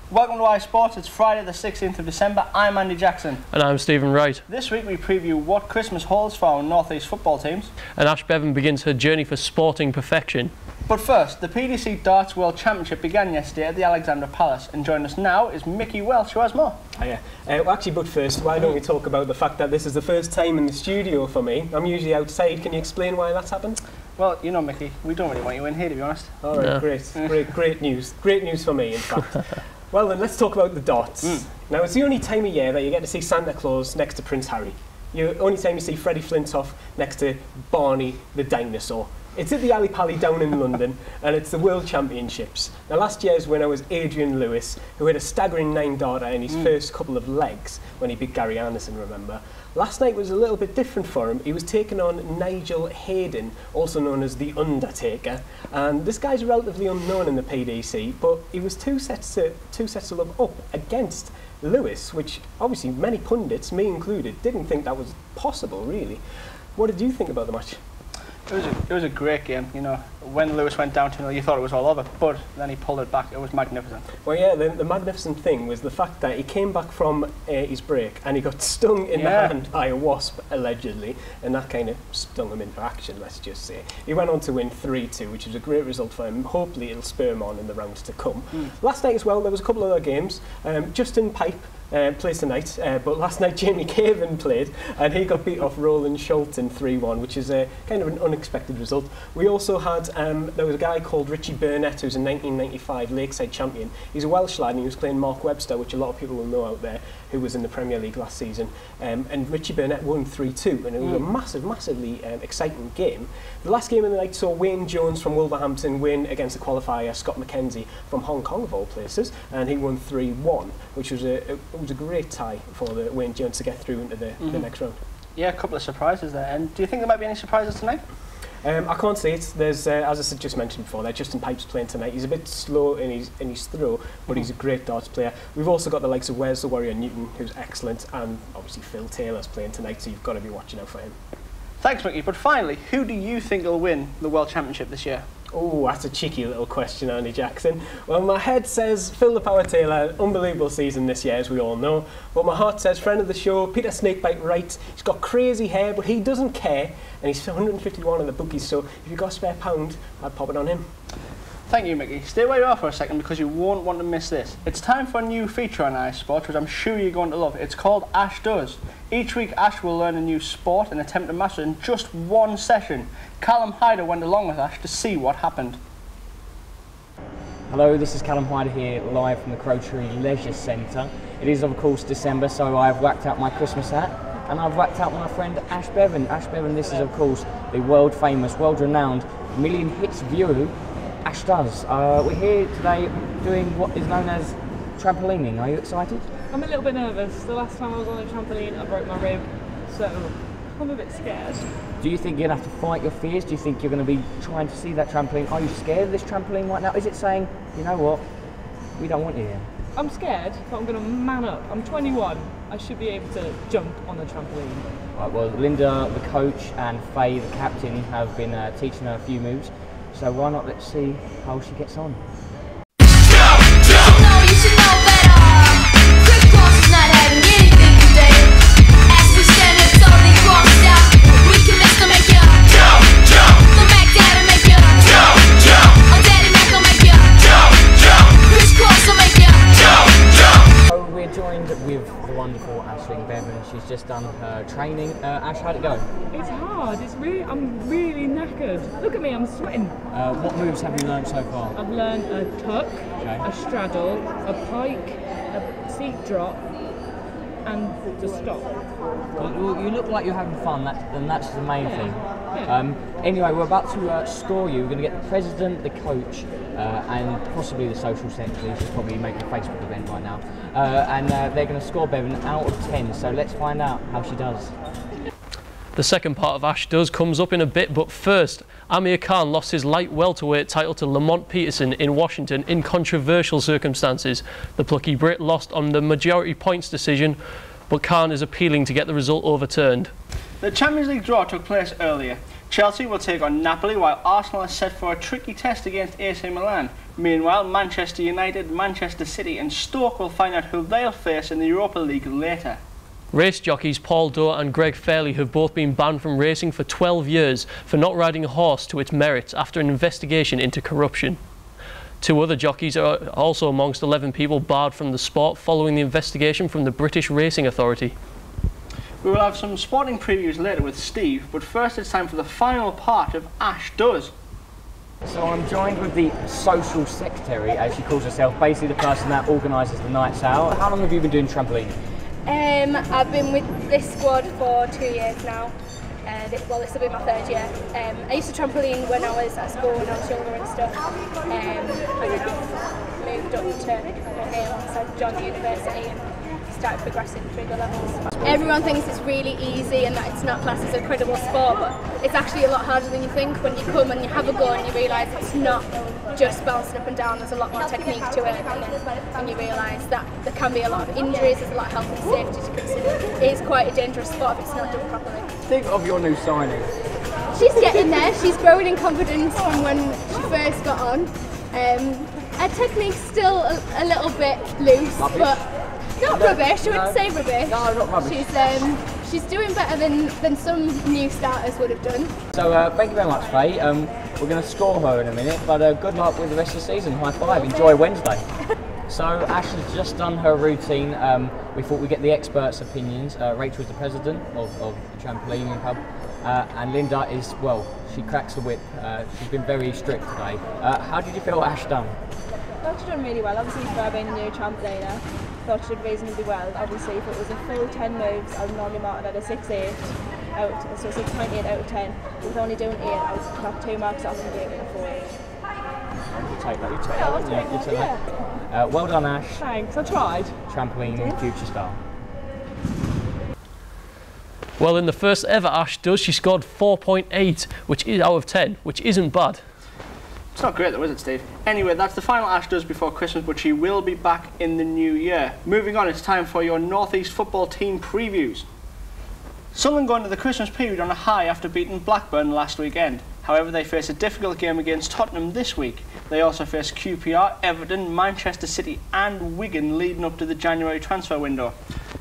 Welcome to AyeSports. It's Friday the 16th of December. I'm Andy Jackson. And I'm Stephen Wright. This week we preview what Christmas holds for our North East football teams. And Ash Bevan begins her journey for sporting perfection. But first, the PDC Darts World Championship began yesterday at the Alexandra Palace, and joining us now is Mickey Welch, who has more. But first, why don't we talk about the fact that this is the first time in the studio for me? I'm usually outside. Can you explain why that's happened? Well, you know, Mickey, we don't really want you in here, to be honest. All right, yeah. Great news. Great news for me, in fact. Well then, let's talk about the darts. Now, it's the only time of year that you get to see Santa Claus next to Prince Harry. The only time you see Freddie Flintoff next to Barney the dinosaur. It's at the Ali Pali down in London, and it's the World Championships. Now, last year's winner was Adrian Lewis, who had a staggering 9-darter in his first couple of legs when he beat Gary Anderson, remember. Last night was a little bit different for him. He was taking on Nigel Hayden, also known as The Undertaker. And this guy's relatively unknown in the PDC, but he was two sets to love up against Lewis, which obviously many pundits, me included, didn't think that was possible, really. What did you think about the match? It was a great game, you know. When Lewis went down to 0, you thought it was all over, but then he pulled it back. It was magnificent. Well, yeah, the magnificent thing was the fact that he came back from his break and he got stung in the hand by a wasp, allegedly, and that kind of stung him into action, let's just say. He went on to win 3-2, which was a great result for him. Hopefully it'll spur him on in the rounds to come. Last night as well, there was a couple of other games. Justin Pipe plays tonight, but last night Jamie Caven played and he got beat off Roland Schultz in 3-1, which is kind of an unexpected result. We also had, there was a guy called Richie Burnett, who's a 1995 Lakeside champion. He's a Welsh lad and he was playing Mark Webster, which a lot of people will know out there, who was in the Premier League last season. And Richie Burnett won 3-2, and it was a massively exciting game. The last game of the night saw Wayne Jones from Wolverhampton win against the qualifier Scott McKenzie from Hong Kong, of all places, and he won 3-1, which was a great tie for the Wayne Jones to get through into the next round. Yeah, a couple of surprises there. And do you think there might be any surprises tonight? I can't say it. There's, as I just mentioned before, there Justin Pipe's playing tonight. He's a bit slow in his throw, but he's a great darts player. We've also got the likes of Wes the Warrior Newton, who's excellent, and obviously Phil Taylor's playing tonight, so you've got to be watching out for him. Thanks, Mickey. But finally, who do you think will win the World Championship this year? Oh, that's a cheeky little question, Andy Jackson. Well, my head says Phil the Power Taylor, unbelievable season this year, as we all know. But my heart says friend of the show, Peter Snakebite Wright. He's got crazy hair, but he doesn't care, and he's 151 in the bookies, so if you've got a spare pound, I'd pop it on him. Thank you, Mickey. Stay where you are for a second because you won't want to miss this. It's time for a new feature on AyeSports, which I'm sure you're going to love. It's called Ash Does. Each week, Ash will learn a new sport and attempt to master it in just one session. Callum Hyder went along with Ash to see what happened. Hello, this is Callum Hyder here, live from the Crowtree Leisure Centre. It is, of course, December, so I've whacked out my Christmas hat and I've whacked out my friend Ash Bevan. Ash Bevan, this is, of course, the world-famous, world-renowned, million hits view Ash Does. We're here today doing what is known as trampolining. Are you excited? I'm a little bit nervous. The last time I was on a trampoline, I broke my rib, so I'm a bit scared. Do you think you're going to have to fight your fears? Do you think you're going to be trying to see that trampoline? Are you scared of this trampoline right now? Is it saying, you know what, we don't want you here? I'm scared, but I'm going to man up. I'm 21. I should be able to jump on the trampoline. Right, well, Linda, the coach, and Faye, the captain, have been teaching her a few moves. So why not let's see how she gets on. With the wonderful Aisling Bevan. She's just done her training. Ash, how'd it go? It's hard. I'm really knackered. Look at me, I'm sweating. What moves have you learned so far? I've learned a tuck, a straddle, a pike, a seat drop, and to stop. Well, you look like you're having fun, and that's the main thing. Yeah. Anyway, we're about to score you. We're going to get the president, the coach, and possibly the social secretary. She's probably making a Facebook event right now. And they're going to score Bevan out of 10, so let's find out how she does. The second part of Ash Does comes up in a bit, but first, Amir Khan lost his light welterweight title to Lamont Peterson in Washington in controversial circumstances. The plucky Brit lost on the majority points decision, but Khan is appealing to get the result overturned. The Champions League draw took place earlier. Chelsea will take on Napoli, while Arsenal is set for a tricky test against AC Milan. Meanwhile, Manchester United, Manchester City and Stoke will find out who they'll face in the Europa League later. Race jockeys Paul Doe and Greg Fairley have both been banned from racing for 12 years for not riding a horse to its merits after an investigation into corruption. 2 other jockeys are also amongst 11 people barred from the sport following the investigation from the British Racing Authority. We will have some sporting previews later with Steve, but first it's time for the final part of Ash Does. So I'm joined with the social secretary, as she calls herself, basically the person that organises the nights out. How long have you been doing trampoline? I've been with this squad for 2 years now. Well, this will be my 3rd year. I used to trampoline when I was at school when I was younger and stuff. And then I've moved up to here alongside John University and started progressing through the levels. Everyone thinks it's really easy and that it's not classed as a credible sport, but it's actually a lot harder than you think when you come and you have a go and you realise it's not just bouncing up and down, there's a lot more technique to it, and you realise that there can be a lot of injuries, there's a lot of health and safety to consider. It is quite a dangerous sport if it's not done properly. Think of your new signing. She's getting there, she's growing in confidence from when she first got on. Her technique's still a little bit loose, but not rubbish, I wouldn't say rubbish. No, not rubbish. She's doing better than some new starters would have done. So thank you very much, Faye. We're going to score her in a minute, but good luck with the rest of the season. High five, enjoy Wednesday. So Ash has just done her routine. We thought we'd get the experts' opinions. Rachel is the president of the trampolining club, and Linda is, well, she cracks the whip. She's been very strict today. How did you feel Ash done? I thought she'd done really well, obviously for her being a new trampoliner. Thought she did reasonably well. Obviously, if it was a full 10 moves, I would normally mark it at a 6.8 out, so 6.8 out of 10. With only doing 8, I would knock 2 marks off and give it a 4.8. You take that, yeah. Well done, Ash. Thanks, I tried. Trampoline future star. Well, in the first ever Ash Does, she scored 4.8, which is out of 10, which isn't bad. It's not great though, is it, Steve? Anyway, that's the final Ash Does before Christmas, but she will be back in the new year. Moving on, it's time for your North East football team previews. Sunderland going to the Christmas period on a high after beating Blackburn last weekend. However, they face a difficult game against Tottenham this week. They also face QPR, Everton, Manchester City and Wigan leading up to the January transfer window.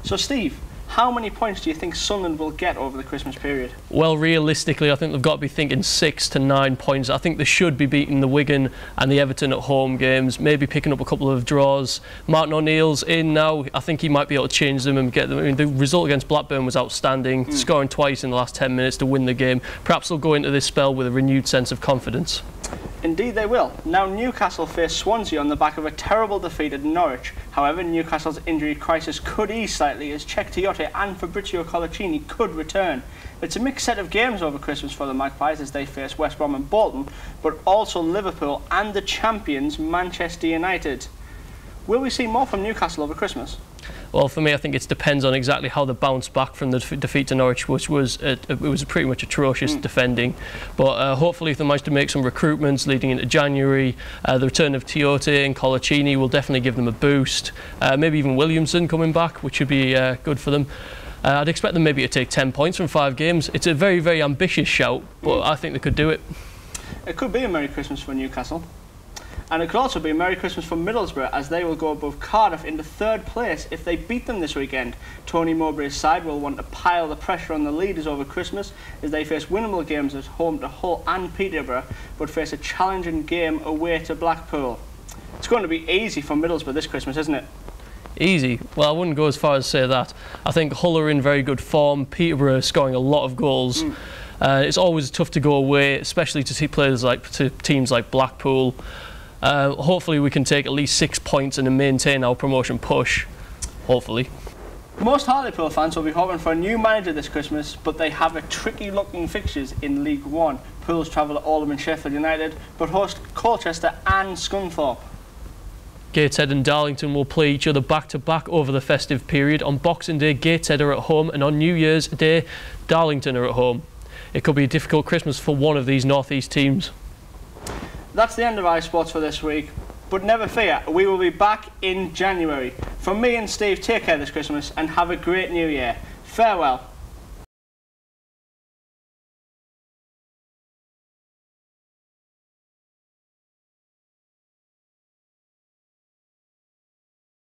So Steve, how many points do you think Sunderland will get over the Christmas period? Well, realistically, I think they've got to be thinking 6 to 9 points. I think they should be beating the Wigan and the Everton at home games, maybe picking up a couple of draws. Martin O'Neill's in now. I think he might be able to change them and get them. I mean, the result against Blackburn was outstanding, scoring twice in the last 10 minutes to win the game. Perhaps they'll go into this spell with a renewed sense of confidence. Indeed they will. Now Newcastle face Swansea on the back of a terrible defeat at Norwich. However, Newcastle's injury crisis could ease slightly as Cech Tiote and Fabrizio Colaccini could return. It's a mixed set of games over Christmas for the Magpies as they face West Brom and Bolton, but also Liverpool and the champions Manchester United. Will we see more from Newcastle over Christmas? Well, for me, I think it depends on exactly how they bounce back from the defeat to Norwich, which was it was pretty much atrocious defending. But hopefully, if they manage to make some recruitments leading into January, the return of Tiote and Colaccini will definitely give them a boost. Maybe even Williamson coming back, which would be good for them. I'd expect them maybe to take 10 points from 5 games. It's a very, very ambitious shout, but I think they could do it. It could be a Merry Christmas for Newcastle. And it could also be a Merry Christmas for Middlesbrough as they will go above Cardiff into 3rd place if they beat them this weekend. Tony Mowbray's side will want to pile the pressure on the leaders over Christmas as they face winnable games at home to Hull and Peterborough, but face a challenging game away to Blackpool. It's going to be easy for Middlesbrough this Christmas, isn't it? Easy? Well, I wouldn't go as far as say that. I think Hull are in very good form. Peterborough are scoring a lot of goals. It's always tough to go away, especially to see players to teams like Blackpool. Hopefully we can take at least 6 points and maintain our promotion push, hopefully. Most Hartlepool fans will be hoping for a new manager this Christmas, but they have a tricky looking fixtures in League One. Pools travel to Oldham and Sheffield United, but host Colchester and Scunthorpe. Gateshead and Darlington will play each other back-to-back over the festive period. On Boxing Day, Gateshead are at home, and on New Year's Day, Darlington are at home. It could be a difficult Christmas for one of these North East teams. That's the end of AyeSports for this week, but never fear, we will be back in January. From me and Steve, take care this Christmas and have a great new year. Farewell.